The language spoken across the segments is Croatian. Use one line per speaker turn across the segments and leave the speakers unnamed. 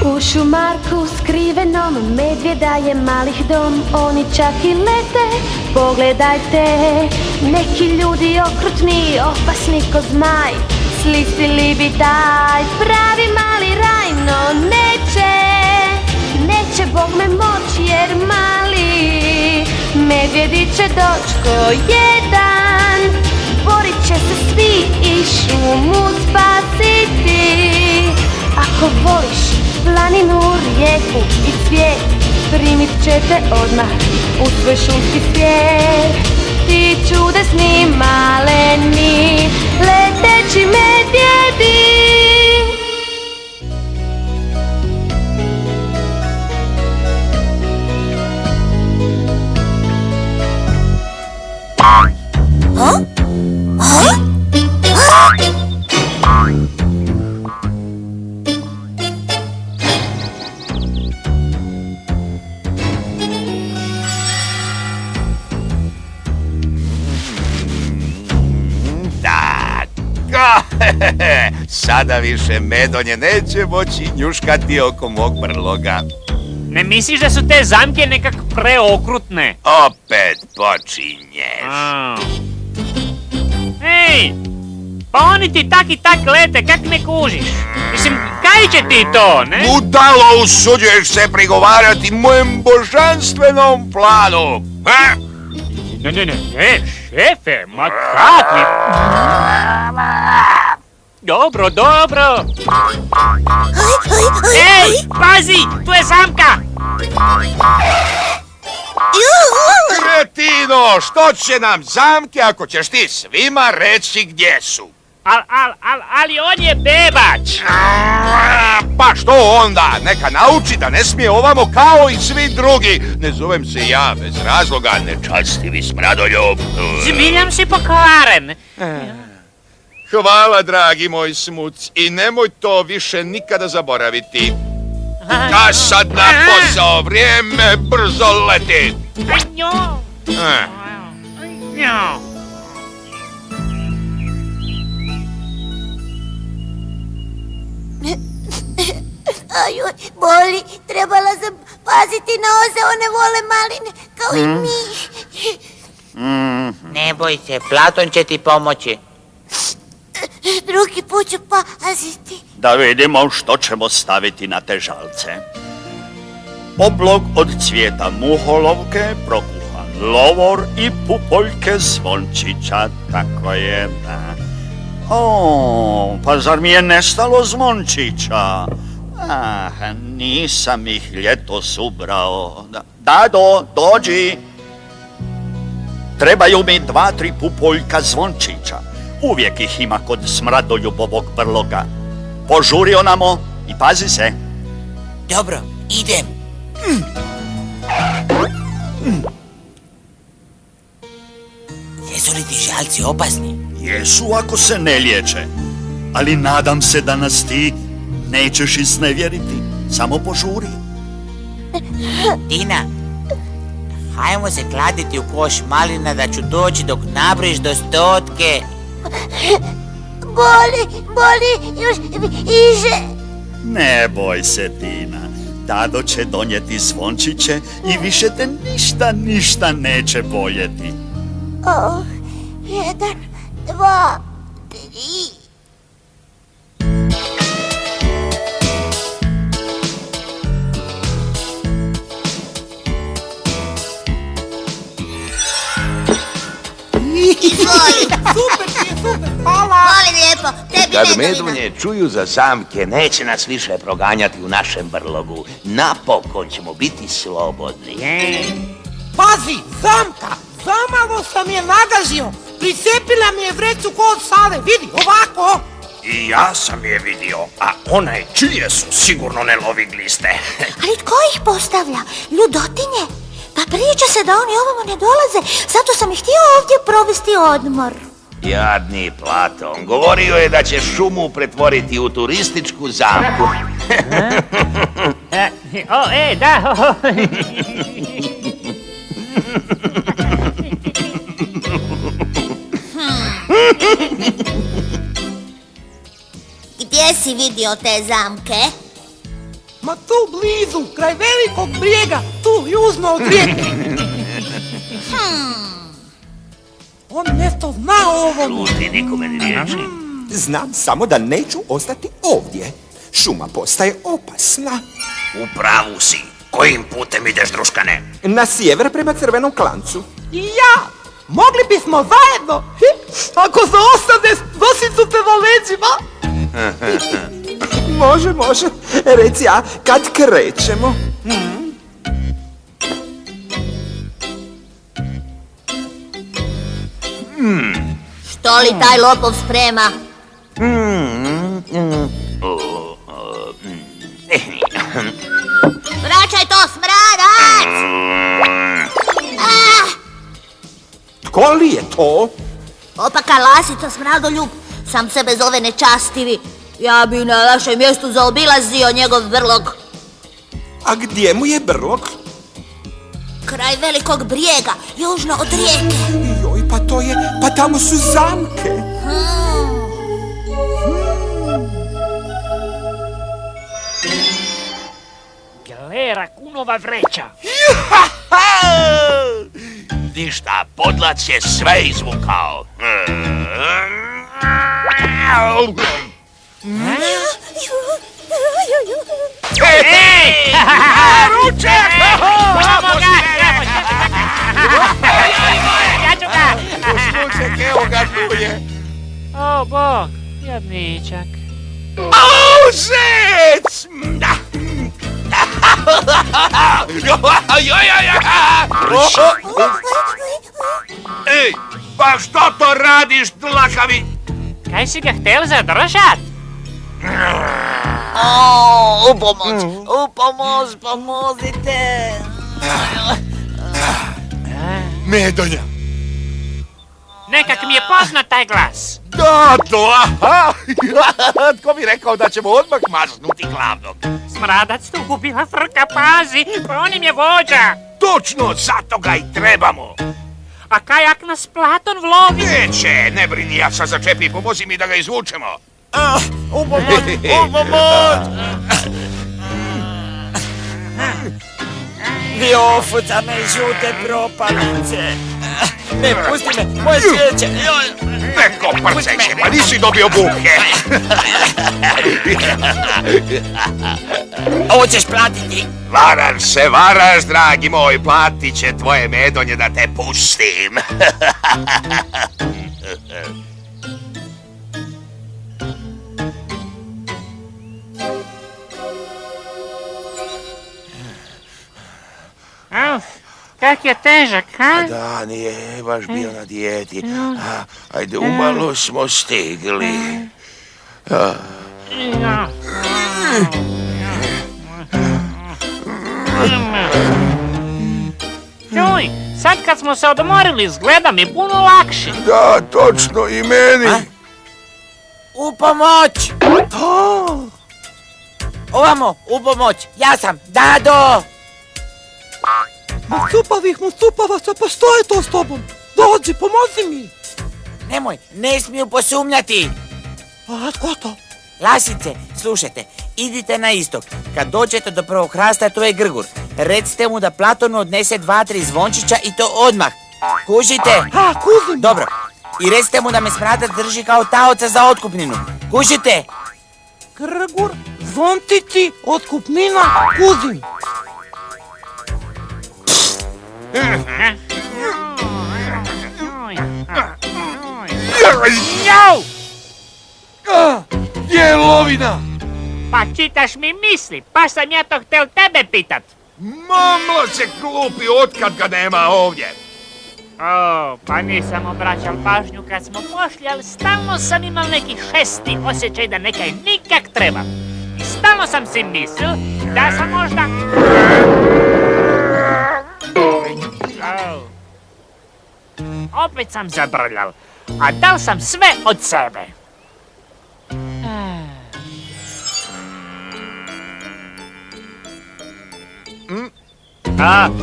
U šumarku skrivenom medvjeda je malih dom, oni čak i lete, pogledajte. Neki ljudi okrutni, opasni ko zmaj, slistili bi taj pravi mali raj, no neće Bog me moć jer mali medvjedi će doć ko jedan. Borit će se svi i šumu spasiti. Ako voliš planinu, rijeku i cvijet, primit ćete odmah u svoj šumski svijet. Ti čudesni maleni leteći medvjedi.
Sada više Medonje neće moći njuškati oko mog brloga.
Ne misliš da su te zamke nekak preokrutne?
Opet počinješ.
Ej, pa oni ti tak i tak lete, kak ne kužiš? Mislim, kaj će ti to, ne?
Budalo, usuđuješ se prigovarati mojem božanstvenom planu.
Ne, šefe, ma kakvi? Dobro. Ej, pazi, tu je zamka!
Kretino, što će nam zamke ako ćeš ti svima reći gdje su?
Ali on je bebač!
Pa što onda? Neka nauči da ne smije ovamo kao i svi drugi. Ne zovem se ja bez razloga nečastivi smradoljub.
Zbiljam si pokvaren.
Hvala, dragi moj smuc, i nemoj to više nikada zaboraviti. A sad na posao, vrijeme brzo leti.
Ajoj, boli, trebala sam paziti na oze, one vole maline, kao i mi.
Ne boj se, Platon će ti pomoći.
Drugi put ću paziti.
Da vidimo što ćemo staviti na te žalce. Oblog od cvijeta muholovke, prokuhan lovor i pupoljke zvončića, tako je, da. Pa zar mi je nestalo zvončića? Nisam ih ljetos ubrao. Dado, dođi. Trebaju mi 2-3 pupoljka zvončića. Uvijek ih ima kod smradoljubovog brloga. Požuri onamo i pazi se.
Dobro, idem. Jesu li ti žalci opasni?
Jesu ako se ne liječe. Ali nadam se da nas ti nećeš iznevjeriti. Samo požuri.
Tina, hajmo se kladiti u koš malina da ću doći dok nabrojiš do 100.
Boli, još iže.
Ne boj se, Tina. Dado će donijeti zvončiće i više te ništa neće boljeti.
1, 2, 3.
Super, hvala.
Molim lijepo, tebi
Kad
Medonina.
Medunje čuju za zamke, neće nas više proganjati u našem brlogu. Napokon ćemo biti slobodni.
Pazi, zamka, zamalo sam je nagazio. Pricepila mi je vrecu ko od Save, vidi, ovako.
I ja sam je vidio, a one čije su sigurno ne lovi gliste.
Ali tko ih postavlja? Ljudotinje? Pa priča se da oni ovamo ne dolaze, zato sam ih htio ovdje provesti odmor.
Jadni Platon, govorio je da će šumu pretvoriti u turističku zamku.
Da.
Gdje si vidio te zamke?
Ma tu blizu, kraj velikog brijega, tu južno od rijeke. On nešto zna o ovom.
Šuti, nikome ni riječi.
Znam samo da neću ostati ovdje. Šuma postaje opasna.
U pravu si. Kojim putem ideš, druškane?
Na sjever prema Crvenom klancu.
I ja! Mogli bismo zajedno! Ako se ostane, nosit ću te na leđima!
Može. Reci, a kad krećemo?
Što li taj lopov sprema? Vraćaj to, smradac!
Tko li je to?
Opaka lasica, smradoljub, sam sebe zove nečastivi. Ja bi na našem mjestu zaobilazio njegov brlog.
A gdje mu je brlog?
Kraj velikog brijega, južno od rijeke.
Joj, pa tamo su zamke.
Gle, rakunova vreća.
Ništa, podlac je sve izvukao.
Ej!
Ruček!
Pomoga! Ja ću ga!
Ruček, evo ga, tu je.
O, Bog, jadničak.
Zec! Ej, pa što to radiš, dlakavi?
Kaj si ga htel zadržat?
Pomoz, pomozite!
Medonja.
Nekak mi je poznat taj glas.
Da, to, aha! Tko bi rekao da ćemo odmah maznuti glavnog?
Smradac tu ubila frka, pazi, pa on im je vođa.
Točno, zato ga i trebamo.
A kaj ak nas Platon vlovi?
Neće, ne brini, ja sam začepi, pomozi mi da ga izvučemo.
Pomoć! Vi ofuca me žute propalice. Ne, pusti me, moje svijeće.
Neko prceće, pa nisi dobio buke.
Ovo ćeš platiti.
Varaš, dragi moj, platit će tvoje medonje da te pustim.
Kak je težak, ha?
Da, nije baš bio na dijeti. Ajde, umalo smo stigli.
Čuj, sad kad smo se odmorili, izgleda mi puno lakše.
Da, točno, i meni.
U pomoć! Ovamo, u pomoć, ja sam Dado!
Mustupavaca, pa što je to s tobom? Dođi, pomozi mi!
Nemoj, ne smiju posumnjati!
A tko to?
Lasice, slušajte, idite na istok. Kad dođete do prvog hrasta, to je Grgur. Recite mu da Platonu odnese 2-3 zvončića i to odmah. Kužite?
Kužim.
Dobro. I recite mu da me smradac drži kao taoca za otkupninu. Kužite?
Grgur, zvončići, otkupnina, kužim.
Jau!
Gdje je lovina?
Pa čitaš mi misli, pa sam ja to htel tebe pitat.
Mamlo se glupi, otkad ga nema ovdje.
O, pa nisam obraćal pažnju kad smo pošli, ali stalno sam imao neki šesti osjećaj da nekaj nikak treba. I stalno sam si mislil da sam možda... Opet sam zabrljal, a dal sam sve od sebe.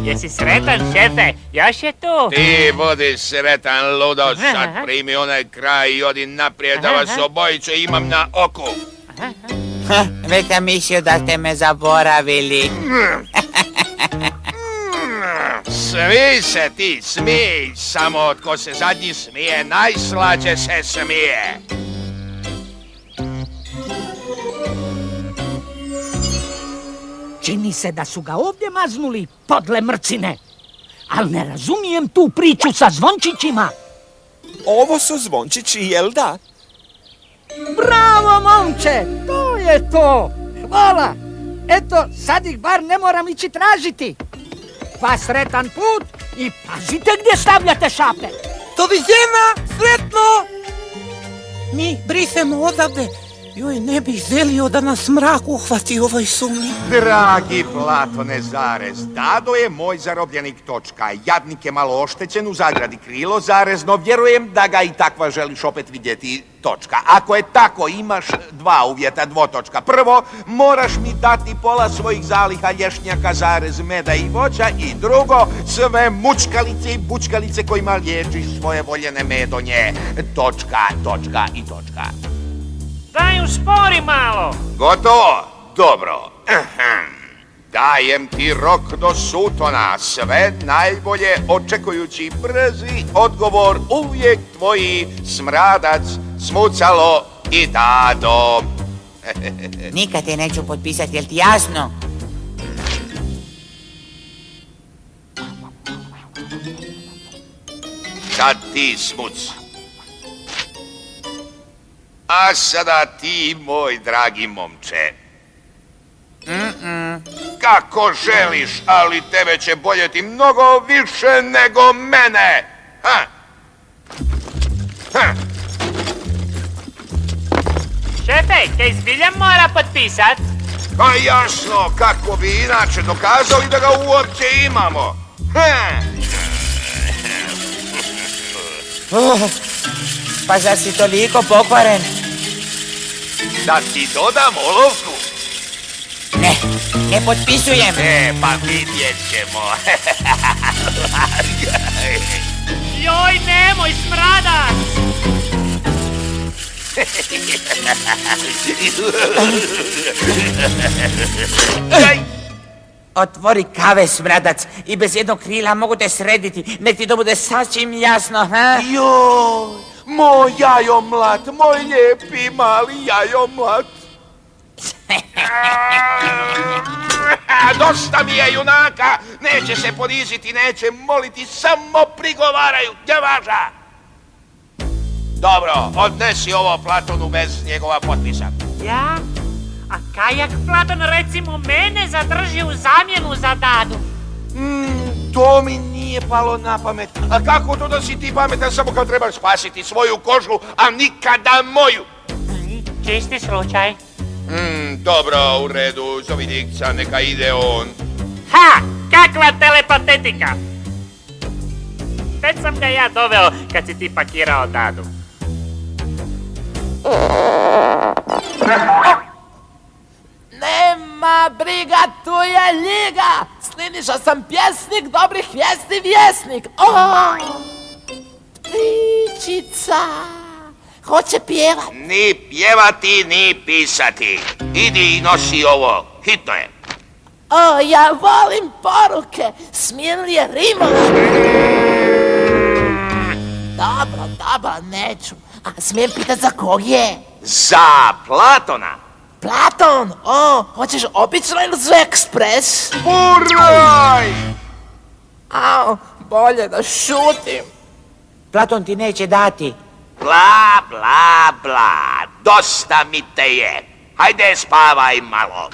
Jesi sretan, šefe? Još je tu.
Ti budi sretan, ludo, sad primi onaj kraj i odi naprijed da vas obojice imam na oku.
Već sam mislio da ste me zaboravili.
Svi se ti smij, samo tko se zadnji smije, najslađe se smije.
Čini se da su ga ovdje maznuli, podle mrcine. Ali ne razumijem tu priču sa zvončićima.
Ovo su zvončići, jel da?
Bravo, momče, to je to. Hvala. Eto, sad ih bar ne moram ići tražiti. Pa sretan put i pazite gdje stavljate šape.
Doviđena, sretno! Mi brisemo odavde. Joj, ne bih želio da nas mrak uhvati ovoj sumnji.
Dragi Platone zarez, Dado je moj zarobljenik točka. Jadnik je malo oštećen, u zagradi krilo zarezno. Vjerujem da ga i takva želiš opet vidjeti točka. Ako je tako, imaš dva uvjeta, dvotočka. Prvo, moraš mi dati pola svojih zaliha lješnjaka zarez meda i voća. I drugo, sve mučkalice i bučkalice kojima liječiš svoje voljene medonje. Točka, točka i točka.
Daj uspori malo.
Gotovo? Dobro. Dajem ti rok do sutona. Sve najbolje očekujući brzi odgovor. Uvijek tvoji Smradac, Smucalo i Dado.
Nikad te neću potpisati, jel ti jasno?
Sad ti, Smuc. A sada ti, moj dragi momče. Kako želiš, ali tebe će boljeti mnogo više nego mene.
Šefe, kaj zbilja mora potpisat?
Pa jasno, kako bi inače dokazali da ga uopće imamo.
Pa zar si toliko pokvaren?
Da ti dodam olovku?
Ne potpisujem.
Pa vidjet ćemo.
Joj, nemoj, Smradac!
Otvori kave, Smradac, i bez jednog krila mogu te srediti. Nek ti to bude sasvim jasno, ha?
Joj, moj jajomlat, moj lijepi mali jajomlat. Dosta mi je junaka, neće se poniziti, neće moliti, samo prigovaraju, djevaža. Dobro, odnesi ovo Platonu bez njegova potpisa.
Ja? A kajak Platon recimo mene zadrži u zamjenu za Dadu?
To mi nije palo na pamet. A kako to da si ti pametan samo kad trebaš spasiti svoju kožu, a nikada moju?
Čisti slučaj.
Dobro, u redu, zovi Dikca, neka ide on.
Ha! Kakva telepatetika! Već sam ga ja doveo kad si ti pakirao Dadu.
Nema briga, tu je ljiga! Sliniša sam pjesnik dobrih vijesti vjesnik! Ptičica! Hoće pjevat?
Ni pjevati, ni pisati. Idi i nosi ovo, hitno je.
Ja volim poruke, smijem li je rimovati? Dobro, neću. A smijem pitat za kog je?
Za Platona.
Platon, hoćeš obično ili za ekspres?
Uraj!
Bolje da šutim.
Platon ti neće dati.
Bla, bla, bla, dosta mi te je. Hajde, spavaj malo.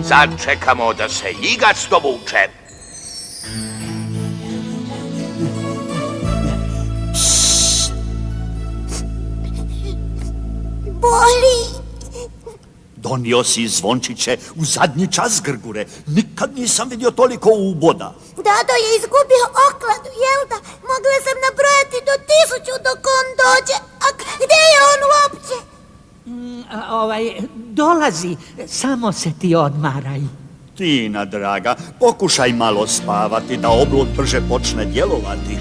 Sad čekamo da se ljigac dovuče.
Boli.
Donio si zvončiće u zadnji čas, Grgure. Nikad nisam vidio toliko uboda.
Dado je izgubio okladu, jel da? Mogla sam nabrojati do 1000 dok on dođe. A gdje je on uopće?
Dolazi, samo se ti odmaraj.
Tina, draga, pokušaj malo spavati da oblog brže počne djelovati.